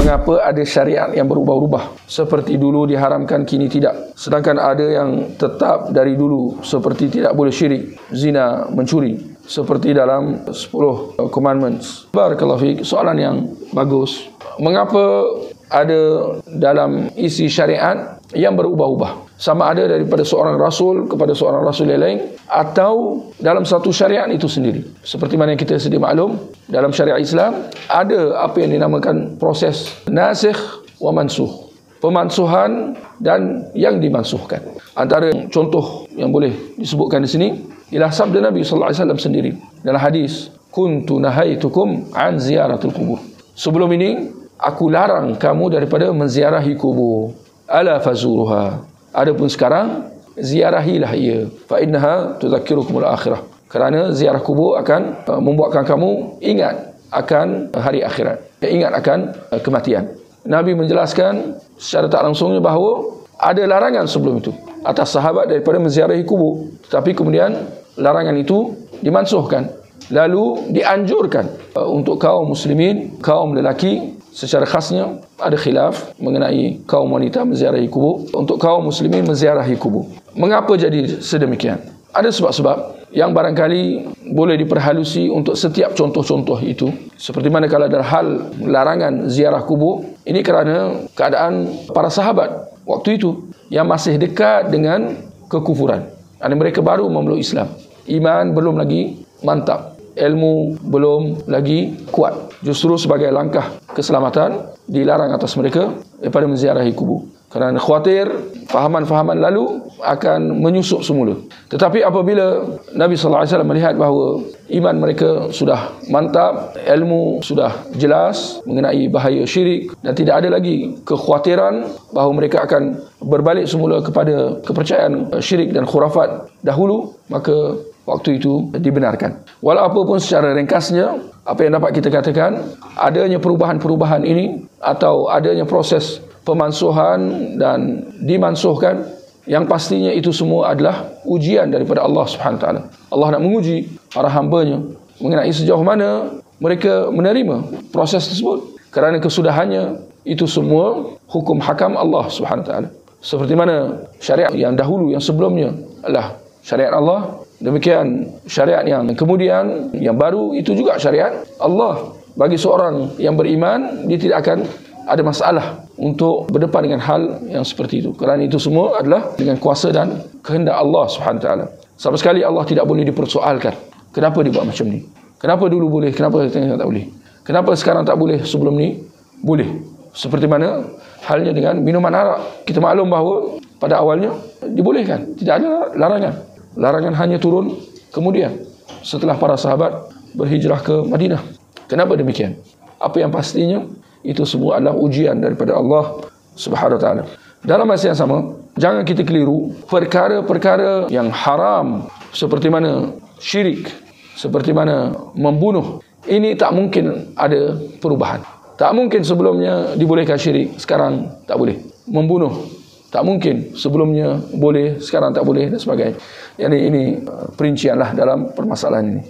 Mengapa ada syariat yang berubah-ubah? Seperti dulu diharamkan, kini tidak. Sedangkan ada yang tetap dari dulu, seperti tidak boleh syirik, zina, mencuri, seperti dalam 10 commandments. Barakallahu fiik, soalan yang bagus. Mengapa ada dalam isi syariat yang berubah-ubah? Sama ada daripada seorang rasul kepada seorang rasul yang lain, atau dalam satu syariat itu sendiri. Seperti mana yang kita sedia maklum, dalam syariat Islam ada apa yang dinamakan proses nasikh wa mansuh, pemansuhan dan yang dimansuhkan. Antara contoh yang boleh disebutkan di sini ialah sabda Nabi sallallahu alaihi wasallam sendiri dalam hadis, kuntu nahaitukum an ziyaratul qubur. Sebelum ini aku larang kamu daripada menziarahi kubur. Ala fazuruha. Adapun sekarang, ziarahilah ia. Fa innaha tudzakirukumul akhirah. Kerana ziarah kubur akan membuatkan kamu ingat akan hari akhirat, ingat akan kematian. Nabi menjelaskan secara tak langsungnya bahawa ada larangan sebelum itu atas sahabat daripada menziarahi kubur, tetapi kemudian larangan itu dimansuhkan, lalu dianjurkan untuk kaum muslimin, kaum lelaki. Secara khasnya ada khilaf mengenai kaum wanita menziarahi kubur. Untuk kaum muslimin menziarahi kubur, mengapa jadi sedemikian? Ada sebab-sebab yang barangkali boleh diperhalusi untuk setiap contoh-contoh itu. Seperti mana kalau ada hal larangan ziarah kubur, ini kerana keadaan para sahabat waktu itu yang masih dekat dengan kekufuran. Mereka baru memeluk Islam, iman belum lagi mantap, ilmu belum lagi kuat. Justru sebagai langkah keselamatan dilarang atas mereka daripada menziarahi kubur, kerana khawatir fahaman-fahaman lalu akan menyusup semula. Tetapi apabila Nabi sallallahu alaihi wasallam melihat bahawa iman mereka sudah mantap, ilmu sudah jelas mengenai bahaya syirik, dan tidak ada lagi kekhawatiran bahawa mereka akan berbalik semula kepada kepercayaan syirik dan khurafat dahulu, maka waktu itu dibenarkan. Walaupun secara ringkasnya, apa yang dapat kita katakan, adanya perubahan-perubahan ini atau adanya proses pemansuhan dan dimansuhkan, yang pastinya itu semua adalah ujian daripada Allah Subhanahu Wa Taala. Allah nak menguji para hamba-Nya mengenai sejauh mana mereka menerima proses tersebut, kerana kesudahannya itu semua hukum hakam Allah Subhanahu Wa Taala. Seperti mana syariat yang dahulu, yang sebelumnya adalah syariat Allah, demikian syariat yang kemudian, yang baru, itu juga syariat Allah. Bagi seorang yang beriman, dia tidak akan ada masalah untuk berdepan dengan hal yang seperti itu, kerana itu semua adalah dengan kuasa dan kehendak Allah Subhanahu Wa Taala. Sama sekali Allah tidak boleh dipersoalkan. Kenapa dia buat macam ni? Kenapa dulu boleh? Kenapa sekarang tak boleh? Kenapa sekarang tak boleh, sebelum ni boleh? Seperti mana halnya dengan minuman arak. Kita maklum bahawa pada awalnya dibolehkan, tidak ada larangan. Larangan hanya turun kemudian setelah para sahabat berhijrah ke Madinah. Kenapa demikian? Apa yang pastinya, itu semua adalah ujian daripada Allah Subhanahu Wa Taala. Dalam masa yang sama, jangan kita keliru perkara-perkara yang haram seperti mana syirik, seperti mana membunuh. Ini tak mungkin ada perubahan. Tak mungkin sebelumnya dibolehkan syirik, sekarang tak boleh. Membunuh tak mungkin sebelumnya boleh, sekarang tak boleh, dan sebagainya. Ini perincianlah dalam permasalahan ini.